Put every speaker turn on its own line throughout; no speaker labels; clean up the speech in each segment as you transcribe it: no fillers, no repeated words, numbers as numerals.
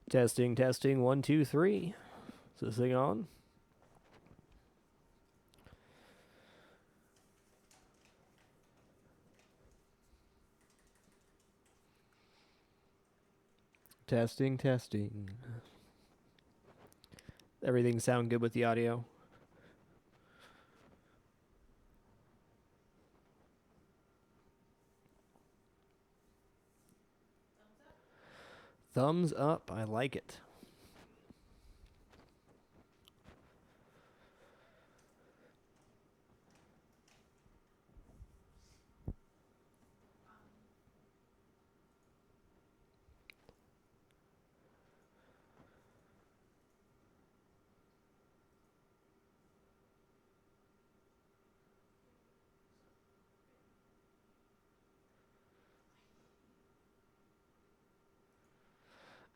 Testing, testing, 1, 2, 3. Is this thing on? Testing, testing. Everything sound good with the audio? Thumbs up. I like it.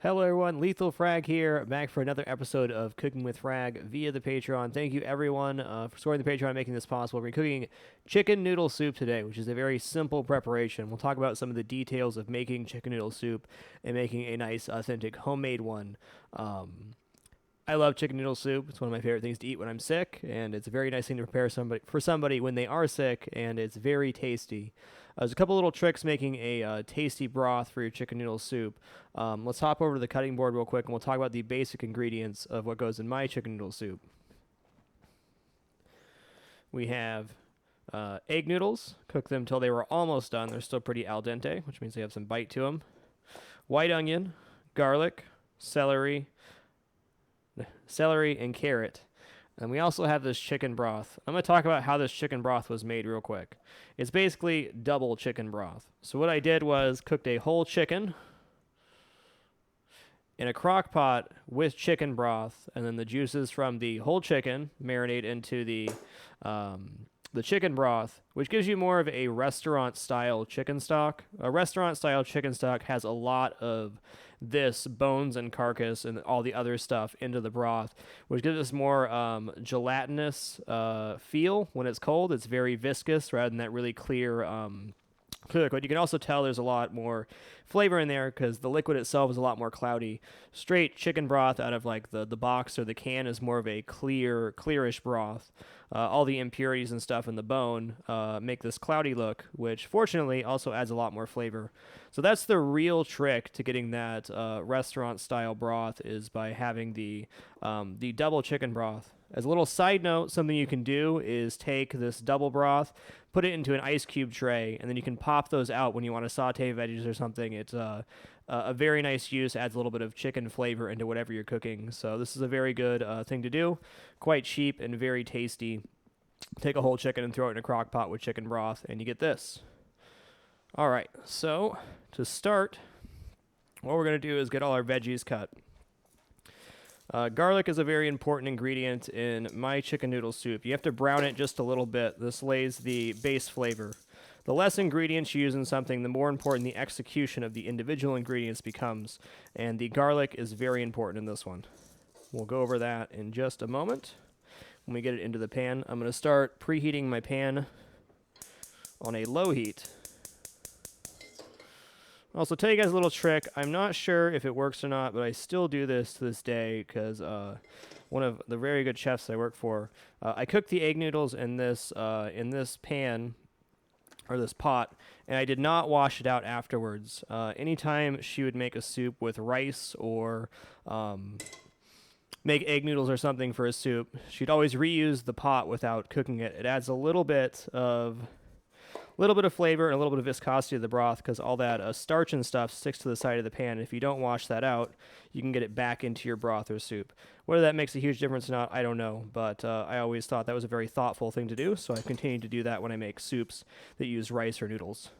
Hello, everyone. LethalFrag here, back for another episode of Cooking with Frag via the Patreon. Thank you, everyone, for supporting the Patreon, making this possible. We're cooking chicken noodle soup today, which is a very simple preparation. We'll talk about some of the details of making chicken noodle soup and making a nice, authentic, homemade one. I love chicken noodle soup. It's one of my favorite things to eat when I'm sick, and it's a very nice thing to prepare for somebody when they are sick, and it's very tasty. There's a couple little tricks making a tasty broth for your chicken noodle soup. Let's hop over to the cutting board real quick, and we'll talk about the basic ingredients of what goes in my chicken noodle soup. We have egg noodles. Cook them till they were almost done. They're still pretty al dente, which means they have some bite to them. White onion, garlic, celery, and carrot. And we also have this chicken broth. I'm going to talk about how this chicken broth was made real quick. It's basically double chicken broth. So what I did was cooked a whole chicken in a crock pot with chicken broth, and then the juices from the whole chicken marinate into the chicken broth, which gives you more of a restaurant-style chicken stock. A restaurant-style chicken stock has a lot of this bones and carcass and all the other stuff into the broth, which gives us more gelatinous feel when it's cold. It's very viscous rather than that really clear liquid. You can also tell there's a lot more flavor in there because the liquid itself is a lot more cloudy. Straight chicken broth out of like the box or the can is more of a clearish broth. All the impurities and stuff in the bone make this cloudy look, which fortunately also adds a lot more flavor. So that's the real trick to getting that restaurant style broth, is by having the double chicken broth. As a little side note, something you can do is take this double broth, put it into an ice cube tray, and then you can pop those out when you want to saute veggies or something. It's a very nice use, adds a little bit of chicken flavor into whatever you're cooking. So this is a very good thing to do, quite cheap and very tasty. Take a whole chicken and throw it in a crock pot with chicken broth, and you get this. All right, so to start, what we're going to do is get all our veggies cut. Garlic is a very important ingredient in my chicken noodle soup. You have to brown it just a little bit. This lays the base flavor. The less ingredients you use in something, the more important the execution of the individual ingredients becomes, and the garlic is very important in this one. We'll go over that in just a moment when we get it into the pan. I'm going to start preheating my pan on a low heat. Also, tell you guys a little trick. I'm not sure if it works or not, but I still do this to this day because one of the very good chefs I work for, I cook the egg noodles in this pan or this pot, and I did not wash it out afterwards. Anytime she would make a soup with rice or make egg noodles or something for a soup, she'd always reuse the pot without cooking it. It adds a little bit of flavor and a little bit of viscosity to the broth because all that starch and stuff sticks to the side of the pan. If you don't wash that out, you can get it back into your broth or soup. Whether that makes a huge difference or not, I don't know, but I always thought that was a very thoughtful thing to do, so I continue to do that when I make soups that use rice or noodles.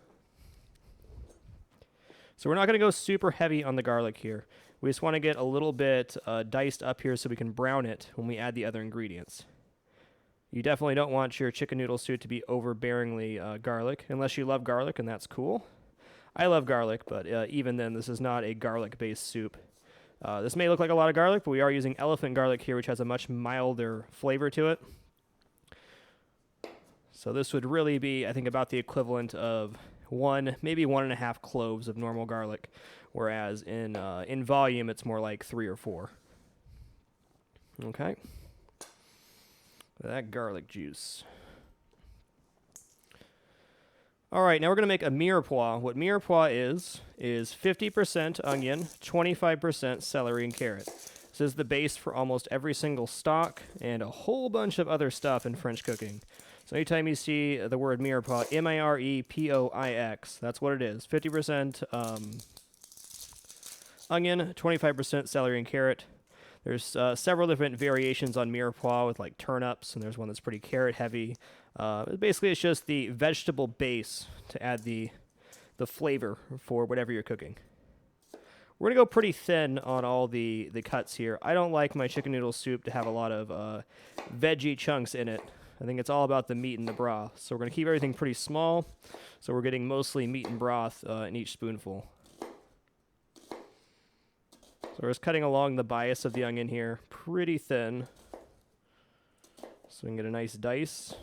So we're not going to go super heavy on the garlic here. We just want to get a little bit diced up here so we can brown it when we add the other ingredients. You definitely don't want your chicken noodle soup to be overbearingly garlic, unless you love garlic, and that's cool. I love garlic, but even then, this is not a garlic-based soup. This may look like a lot of garlic, but we are using elephant garlic here, which has a much milder flavor to it. So this would really be, I think, about the equivalent of maybe 1.5 cloves of normal garlic, whereas in volume it's more like 3 or 4. Okay. That garlic juice. All right, now we're going to make a mirepoix. What mirepoix is 50% onion, 25% celery and carrot. This is the base for almost every single stock and a whole bunch of other stuff in French cooking. So anytime you see the word mirepoix, M-I-R-E-P-O-I-X, that's what it is. 50% onion, 25% celery and carrot. There's several different variations on mirepoix with like turnips, and there's one that's pretty carrot heavy. Basically, it's just the vegetable base to add the flavor for whatever you're cooking. We're going to go pretty thin on all the cuts here. I don't like my chicken noodle soup to have a lot of veggie chunks in it. I think it's all about the meat and the broth. So we're going to keep everything pretty small, so we're getting mostly meat and broth in each spoonful. So we're just cutting along the bias of the onion here, pretty thin, so we can get a nice dice.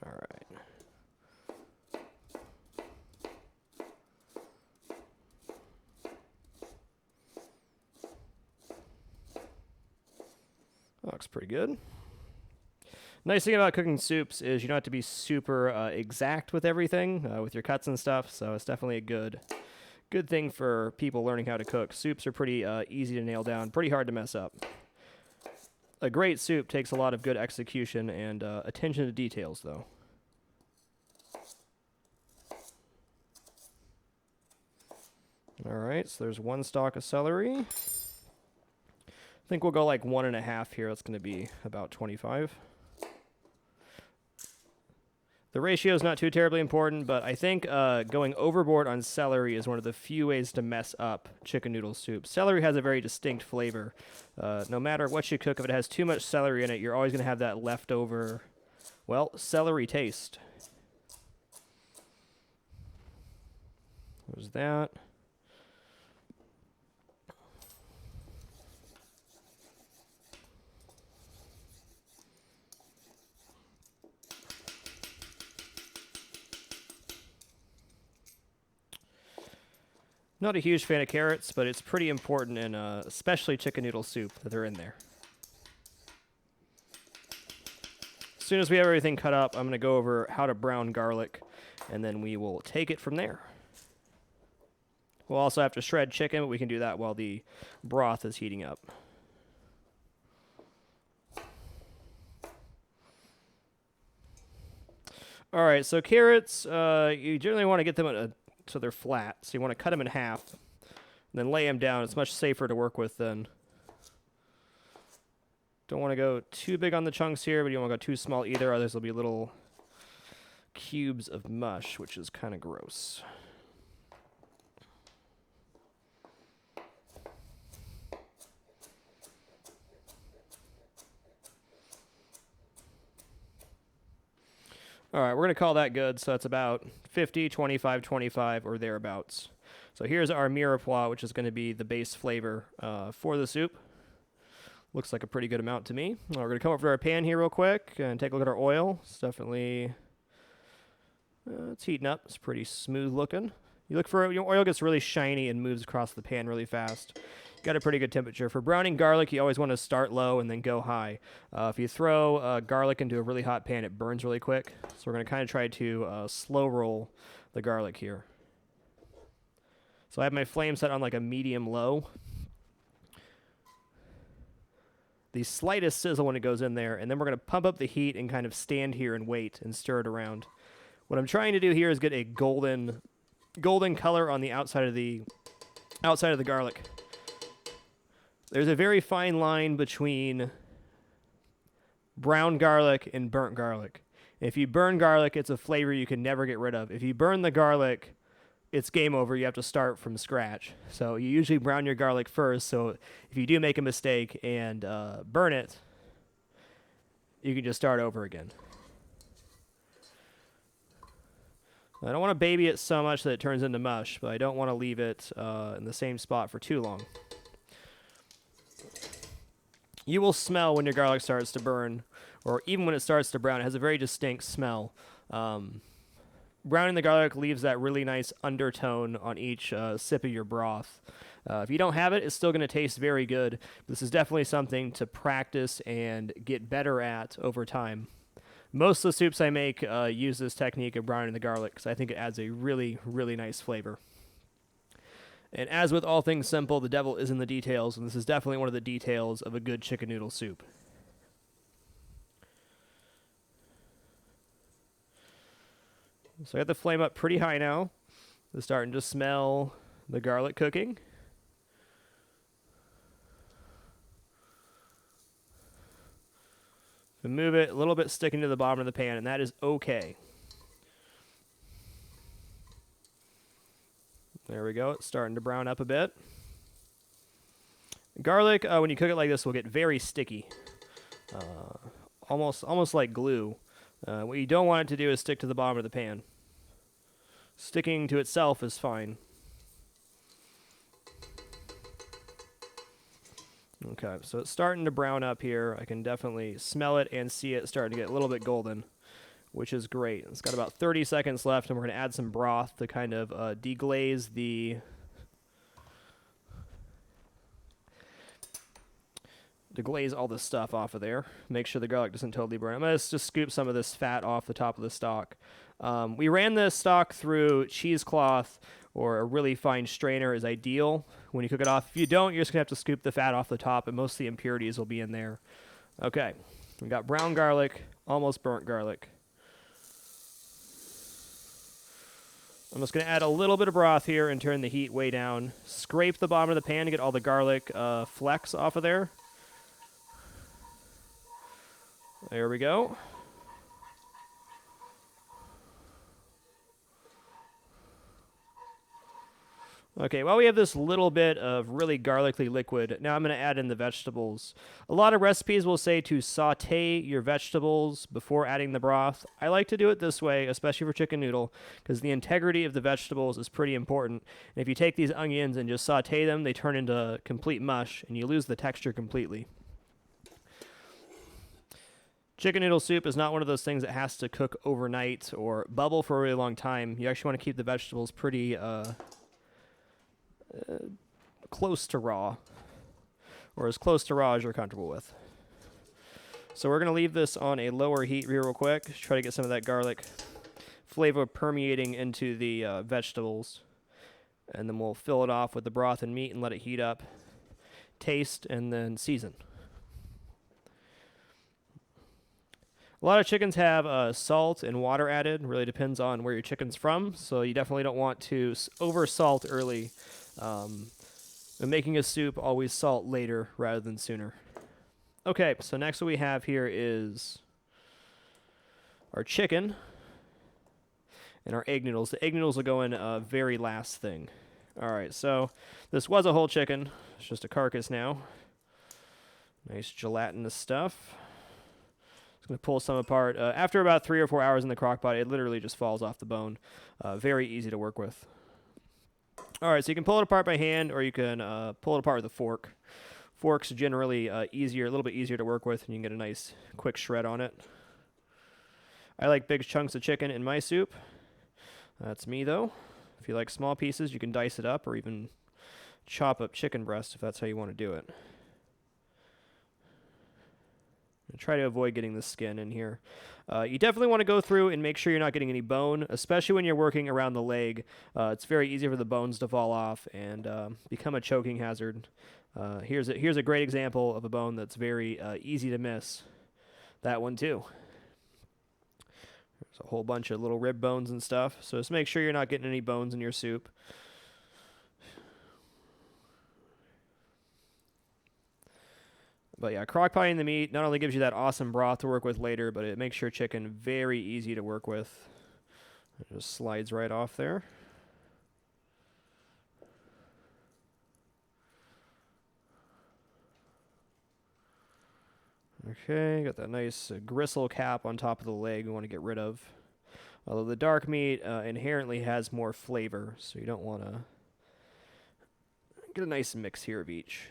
All right. That looks pretty good. Nice thing about cooking soups is you don't have to be super exact with everything, with your cuts and stuff, so it's definitely a good thing for people learning how to cook. Soups are pretty easy to nail down, pretty hard to mess up. A great soup takes a lot of good execution and attention to details, though. All right, so there's 1 stalk of celery. I think we'll go like 1.5 here. That's going to be about 25. The ratio is not too terribly important, but I think going overboard on celery is one of the few ways to mess up chicken noodle soup. Celery has a very distinct flavor. No matter what you cook, if it has too much celery in it, you're always going to have that leftover, well, celery taste. There's that. Not a huge fan of carrots, but it's pretty important in especially chicken noodle soup that they're in there. As soon as we have everything cut up, I'm going to go over how to brown garlic, and then we will take it from there. We'll also have to shred chicken, but we can do that while the broth is heating up. All right, so carrots, you generally want to get them so they're flat. So you want to cut them in half, and then lay them down. It's much safer to work with then. Don't want to go too big on the chunks here, but you don't want to go too small either, otherwise there'll be little cubes of mush, which is kind of gross. All right, we're going to call that good, so it's about 50, 25, 25, or thereabouts. So here's our mirepoix, which is going to be the base flavor for the soup. Looks like a pretty good amount to me. We're going to come over to our pan here real quick and take a look at our oil. It's definitely, it's heating up. It's pretty smooth looking. You look for, your oil gets really shiny and moves across the pan really fast. Got a pretty good temperature. For browning garlic, you always want to start low and then go high. If you throw garlic into a really hot pan, it burns really quick. So we're going to kind of try to slow roll the garlic here. So I have my flame set on like a medium-low. The slightest sizzle when it goes in there, and then we're going to pump up the heat and kind of stand here and wait and stir it around. What I'm trying to do here is get a golden color on the outside of the garlic. There's a very fine line between brown garlic and burnt garlic. If you burn garlic, it's a flavor you can never get rid of. If you burn the garlic, it's game over. You have to start from scratch. So you usually brown your garlic first, so if you do make a mistake and burn it, you can just start over again. I don't want to baby it so much that it turns into mush, but I don't want to leave it in the same spot for too long. You will smell when your garlic starts to burn, or even when it starts to brown. It has a very distinct smell. browning the garlic leaves that really nice undertone on each sip of your broth. If you don't have it, it's still going to taste very good. This is definitely something to practice and get better at over time. Most of the soups I make use this technique of browning the garlic because I think it adds a really, really nice flavor. And as with all things simple, the devil is in the details, and this is definitely one of the details of a good chicken noodle soup. So I got the flame up pretty high now. It's starting to smell the garlic cooking. So move it a little bit, sticking to the bottom of the pan, and that is okay. There we go. It's starting to brown up a bit. Garlic, when you cook it like this, will get very sticky, almost like glue. What you don't want it to do is stick to the bottom of the pan. Sticking to itself is fine. Okay, so it's starting to brown up here. I can definitely smell it and see it starting to get a little bit golden, which is great. It's got about 30 seconds left, and we're going to add some broth to kind of deglaze all the stuff off of there. Make sure the garlic doesn't totally burn. I'm going to just scoop some of this fat off the top of the stock. We ran this stock through cheesecloth, or a really fine strainer is ideal when you cook it off. If you don't, you're just going to have to scoop the fat off the top, and most of the impurities will be in there. Okay, we got brown garlic, almost burnt garlic. I'm just going to add a little bit of broth here and turn the heat way down. Scrape the bottom of the pan to get all the garlic flecks off of there. There we go. Okay, well, we have this little bit of really garlicky liquid. Now I'm going to add in the vegetables. A lot of recipes will say to saute your vegetables before adding the broth. I like to do it this way, especially for chicken noodle, because the integrity of the vegetables is pretty important. And if you take these onions and just saute them, they turn into complete mush, and you lose the texture completely. Chicken noodle soup is not one of those things that has to cook overnight or bubble for a really long time. You actually want to keep the vegetables pretty close to raw, or as close to raw as you're comfortable with. So we're going to leave this on a lower heat real quick. Try to get some of that garlic flavor permeating into the vegetables. And then we'll fill it off with the broth and meat and let it heat up. Taste and then season. A lot of chickens have salt and water added. Really depends on where your chicken's from. So you definitely don't want to over salt early. When making a soup, always salt later rather than sooner. Okay, so next what we have here is our chicken and our egg noodles. The egg noodles will go in very last thing. All right, so this was a whole chicken. It's just a carcass now. Nice gelatinous stuff. Just going to pull some apart. After about 3 or 4 hours in the crock pot, it literally just falls off the bone. Very easy to work with. All right, so you can pull it apart by hand, or you can pull it apart with a fork. Fork's generally easier, a little bit easier to work with, and you can get a nice quick shred on it. I like big chunks of chicken in my soup. That's me, though. If you like small pieces, you can dice it up, or even chop up chicken breast if that's how you want to do it. Try to avoid getting the skin in here. You definitely want to go through and make sure you're not getting any bone, especially when you're working around the leg. It's very easy for the bones to fall off and become a choking hazard. Here's a great example of a bone that's very easy to miss. That one too. There's a whole bunch of little rib bones and stuff, so just make sure you're not getting any bones in your soup. But yeah, crock-potting the meat not only gives you that awesome broth to work with later, but it makes your chicken very easy to work with. It just slides right off there. Okay, got that nice gristle cap on top of the leg we want to get rid of. Although the dark meat inherently has more flavor, so you don't want to get a nice mix here of each.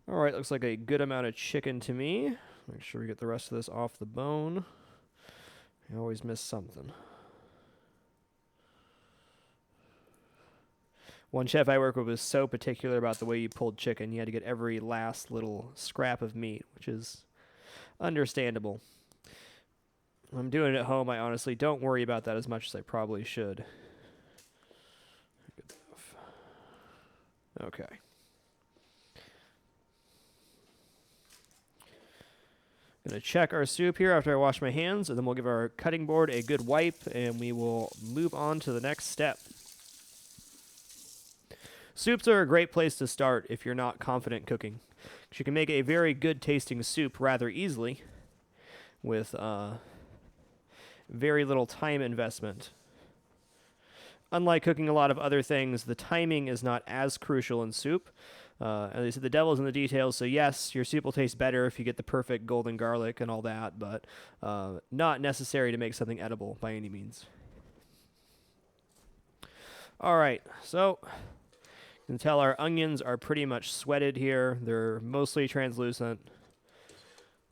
All right, looks like a good amount of chicken to me. Make sure we get the rest of this off the bone. I always miss something. One chef I work with was so particular about the way you pulled chicken. You had to get every last little scrap of meat, which is understandable. When I'm doing it at home, I honestly don't worry about that as much as I probably should. Okay. Gonna check our soup here after I wash my hands, and then we'll give our cutting board a good wipe, and we will move on to the next step. Soups are a great place to start if you're not confident cooking. You can make a very good tasting soup rather easily with very little time investment. Unlike cooking a lot of other things, the timing is not as crucial in soup. As I said, the devil's in the details, so yes, your soup will taste better if you get the perfect golden garlic and all that, but not necessary to make something edible by any means. All right, so you can tell our onions are pretty much sweated here. They're mostly translucent.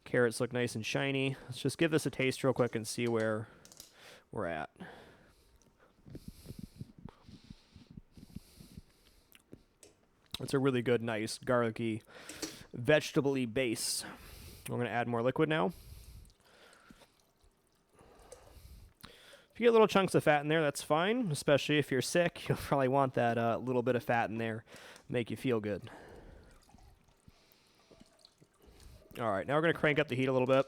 Carrots look nice and shiny. Let's just give this a taste real quick and see where we're at. It's a really good, nice, garlicky, vegetable-y base. We're going to add more liquid now. If you get little chunks of fat in there, that's fine, especially if you're sick. You'll probably want that little bit of fat in there, make you feel good. All right, now we're going to crank up the heat a little bit.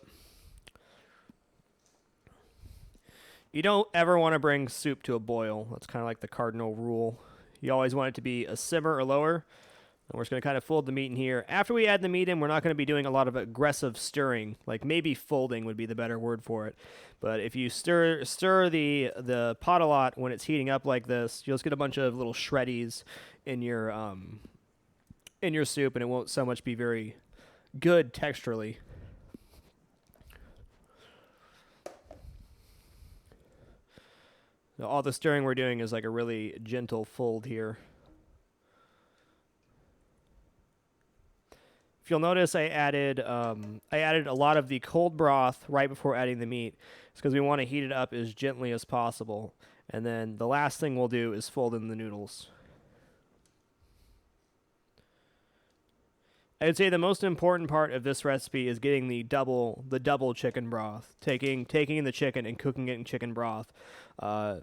You don't ever want to bring soup to a boil. That's kind of like the cardinal rule. You always want it to be a simmer or lower. And we're just going to kind of fold the meat in here. After we add the meat in, we're not going to be doing a lot of aggressive stirring. Like maybe folding would be the better word for it. But if you stir the pot a lot when it's heating up like this, you'll just get a bunch of little shreddies in your soup, and it won't so much be very good texturally. So all the stirring we're doing is like a really gentle fold here. If you'll notice, I added a lot of the cold broth right before adding the meat. It's because we want to heat it up as gently as possible. And then the last thing we'll do is fold in the noodles. I'd say the most important part of this recipe is getting the double chicken broth, taking the chicken and cooking it in chicken broth. You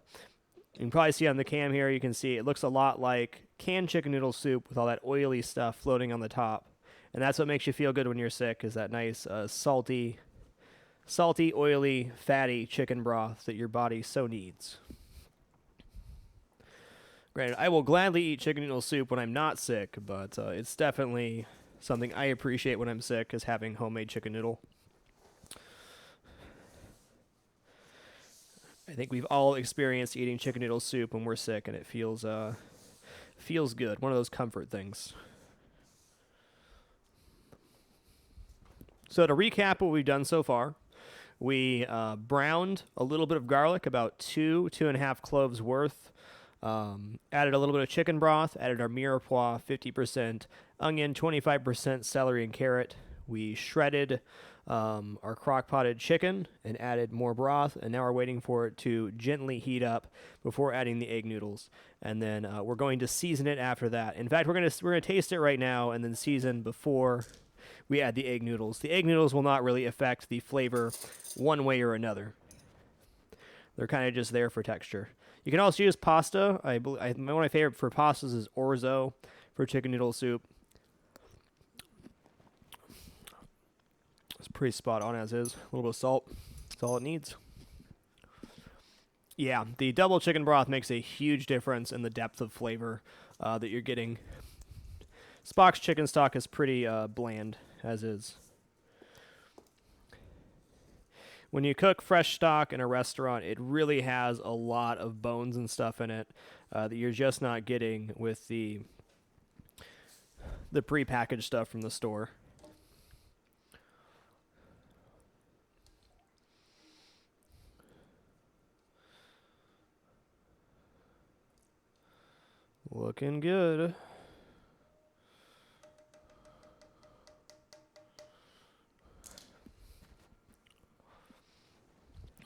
can probably see on the cam here, you can see it looks a lot like canned chicken noodle soup with all that oily stuff floating on the top. And that's what makes you feel good when you're sick, is that nice salty, oily, fatty chicken broth that your body so needs. Granted, I will gladly eat chicken noodle soup when I'm not sick, but it's definitely something I appreciate when I'm sick, is having homemade chicken noodle. I think we've all experienced eating chicken noodle soup when we're sick, and it feels good. One of those comfort things. So to recap what we've done so far, we browned a little bit of garlic, about 2.5 cloves worth. Added a little bit of chicken broth, added our mirepoix, 50%, onion, 25%, celery and carrot. We shredded our crock-potted chicken and added more broth, and now we're waiting for it to gently heat up before adding the egg noodles. And then we're going to season it after that. In fact, we're gonna taste it right now and then season before we add the egg noodles. The egg noodles will not really affect the flavor one way or another. They're kind of just there for texture. You can also use pasta. One of my favorite for pastas is orzo for chicken noodle soup. It's pretty spot on as is. A little bit of salt. That's all it needs. Yeah, the double chicken broth makes a huge difference in the depth of flavor that you're getting. Spock's chicken stock is pretty bland, as is. When you cook fresh stock in a restaurant, it really has a lot of bones and stuff in it that you're just not getting with the prepackaged stuff from the store. Looking good.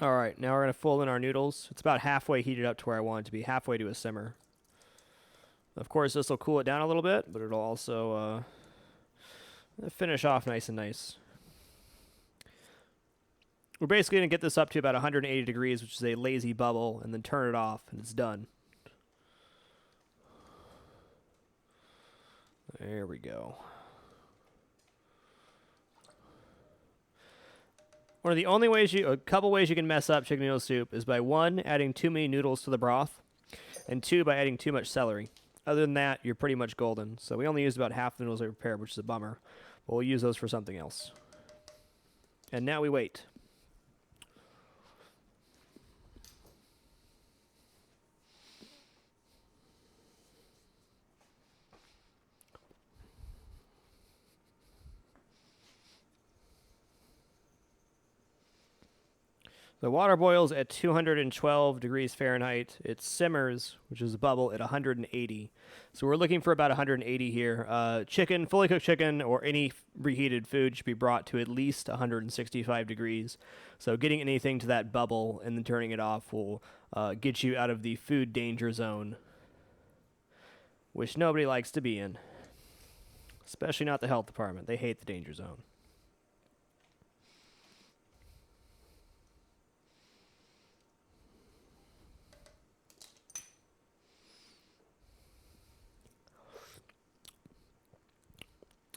All right, now we're going to fold in our noodles. It's about halfway heated up to where I want it to be, halfway to a simmer. Of course, this will cool it down a little bit, but it'll also finish off nice and nice. We're basically going to get this up to about 180 degrees, which is a lazy bubble, and then turn it off, and it's done. There we go. One of the only ways a couple ways you can mess up chicken noodle soup is by 1, adding too many noodles to the broth, and 2, by adding too much celery. Other than that, you're pretty much golden. So we only used about half the noodles I prepared, which is a bummer. But we'll use those for something else. And now we wait. The water boils at 212 degrees Fahrenheit. It simmers, which is a bubble, at 180. So we're looking for about 180 here. Chicken, fully cooked chicken, or any reheated food should be brought to at least 165 degrees. So getting anything to that bubble and then turning it off will get you out of the food danger zone, which nobody likes to be in, especially not the health department. They hate the danger zone.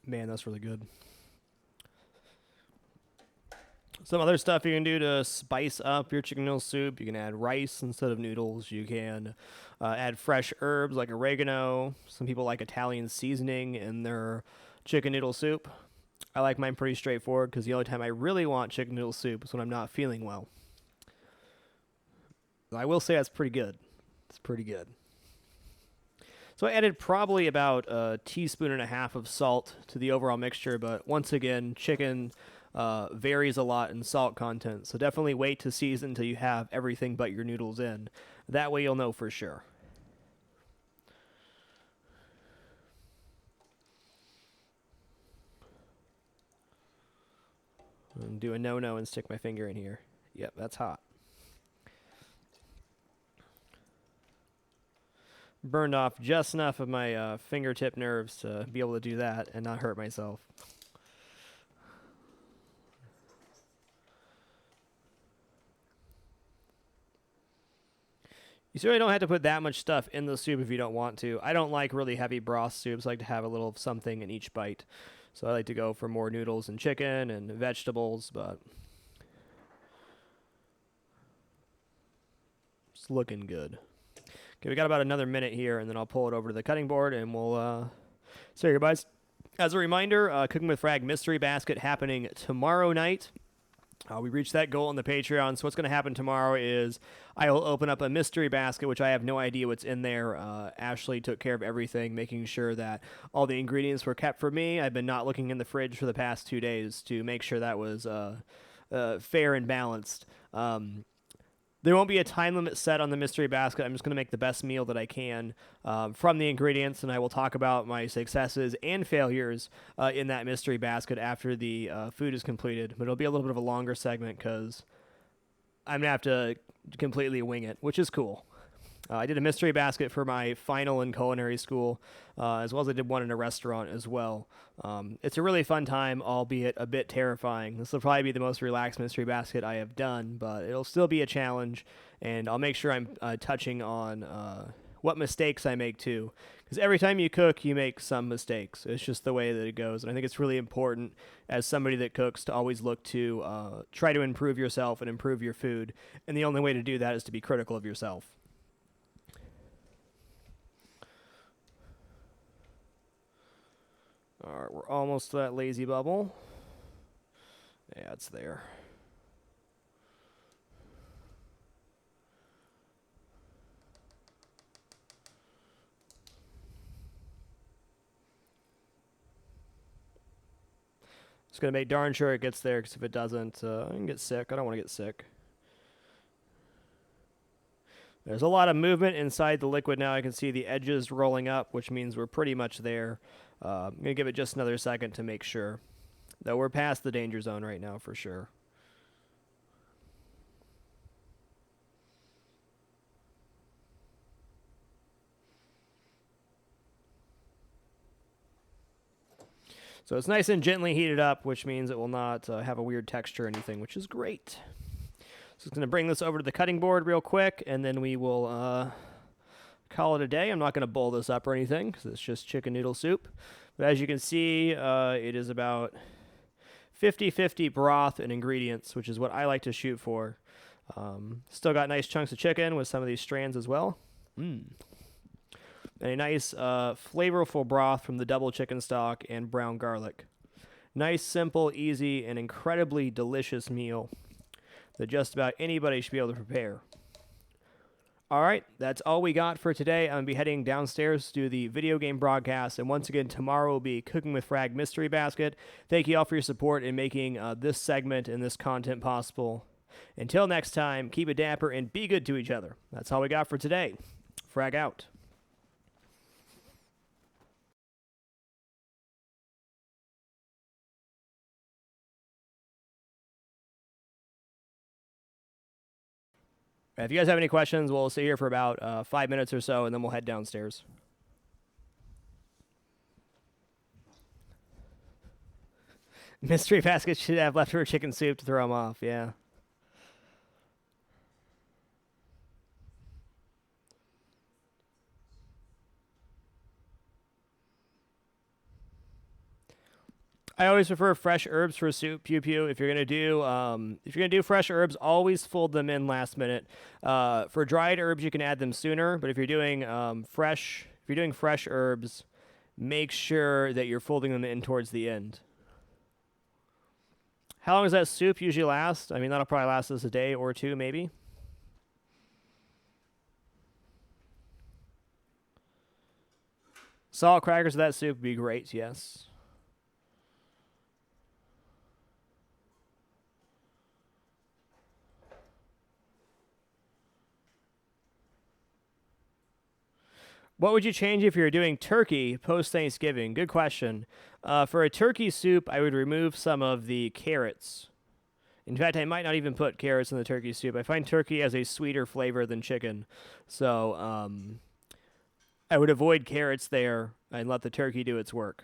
Man, that's really good. Some other stuff you can do to spice up your chicken noodle soup. You can add rice instead of noodles. You can add fresh herbs like oregano. Some people like Italian seasoning in their chicken noodle soup. I like mine pretty straightforward because the only time I really want chicken noodle soup is when I'm not feeling well. I will say that's pretty good. It's pretty good. So I added probably about 1.5 teaspoons of salt to the overall mixture, but once again, chicken varies a lot in salt content, so definitely wait to season until you have everything but your noodles in. That way you'll know for sure. And do a no-no and stick my finger in here. Yep, that's hot. Burned off just enough of my fingertip nerves to be able to do that and not hurt myself. You certainly don't have to put that much stuff in the soup if you don't want to. I don't like really heavy broth soups. I like to have a little of something in each bite. So I like to go for more noodles and chicken and vegetables, but it's looking good. Okay, we got about another minute here, and then I'll pull it over to the cutting board, and we'll say goodbyes. As a reminder, Cooking with Frag Mystery Basket happening tomorrow night. We reached that goal on the Patreon, so what's going to happen tomorrow is I will open up a mystery basket, which I have no idea what's in there. Ashley took care of everything, making sure that all the ingredients were kept for me. I've been not looking in the fridge for the past 2 days to make sure that was fair and balanced. There won't be a time limit set on the mystery basket. I'm just going to make the best meal that I can from the ingredients, and I will talk about my successes and failures in that mystery basket after the food is completed. But it'll be a little bit of a longer segment because I'm going to have to completely wing it, which is cool. I did a mystery basket for my final in culinary school, as well as I did one in a restaurant as well. It's a really fun time, albeit a bit terrifying. This will probably be the most relaxed mystery basket I have done, but it'll still be a challenge, and I'll make sure I'm touching on what mistakes I make too. Because every time you cook, you make some mistakes. It's just the way that it goes, and I think it's really important as somebody that cooks to always look to try to improve yourself and improve your food, and the only way to do that is to be critical of yourself. All right, we're almost to that lazy bubble. Yeah, it's there. Just going to make darn sure it gets there, because if it doesn't, I can get sick. I don't want to get sick. There's a lot of movement inside the liquid now. I can see the edges rolling up, which means we're pretty much there. I'm going to give it just another second to make sure. Though we're past the danger zone right now for sure. So it's nice and gently heated up, which means it will not have a weird texture or anything, which is great. So it's going to bring this over to the cutting board real quick, and then we will call it a day. I'm not going to bowl this up or anything because it's just chicken noodle soup. But as you can see, it is about 50-50 broth and ingredients, which is what I like to shoot for. Still got nice chunks of chicken with some of these strands as well. And a nice flavorful broth from the double chicken stock and brown garlic. Nice, simple, easy, and incredibly delicious meal that just about anybody should be able to prepare. All right, that's all we got for today. I'm going to be heading downstairs to do the video game broadcast, and once again, tomorrow will be Cooking with Frag Mystery Basket. Thank you all for your support in making this segment and this content possible. Until next time, keep it dapper and be good to each other. That's all we got for today. Frag out. If you guys have any questions, we'll sit here for about 5 minutes or so, and then we'll head downstairs. Mystery basket should have leftover chicken soup to throw them off, yeah. I always prefer fresh herbs for soup. Pew pew. If you're gonna do fresh herbs, always fold them in last minute. For dried herbs, you can add them sooner. But if you're doing fresh herbs, make sure that you're folding them in towards the end. How long does that soup usually last? I mean, that'll probably last us a day or two, maybe. Salt crackers of that soup would be great. Yes. What would you change if you were doing turkey post-Thanksgiving? Good question. For a turkey soup, I would remove some of the carrots. In fact, I might not even put carrots in the turkey soup. I find turkey has a sweeter flavor than chicken. So I would avoid carrots there and let the turkey do its work.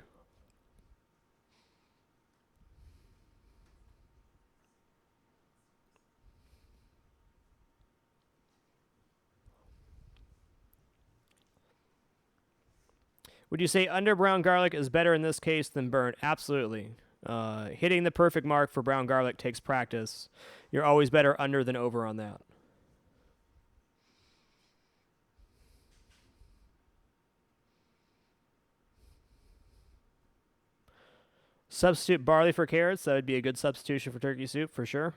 Would you say under brown garlic is better in this case than burnt? Absolutely. Hitting the perfect mark for brown garlic takes practice. You're always better under than over on that. Substitute barley for carrots. That would be a good substitution for turkey soup for sure.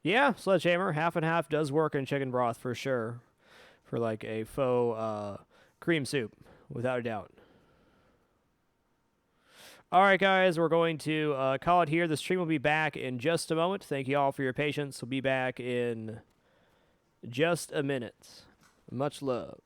Yeah, sledgehammer, half and half does work in chicken broth for sure. For like a faux cream soup, without a doubt. All right, guys, we're going to call it here. The stream will be back in just a moment. Thank you all for your patience. We'll be back in just a minute. Much love.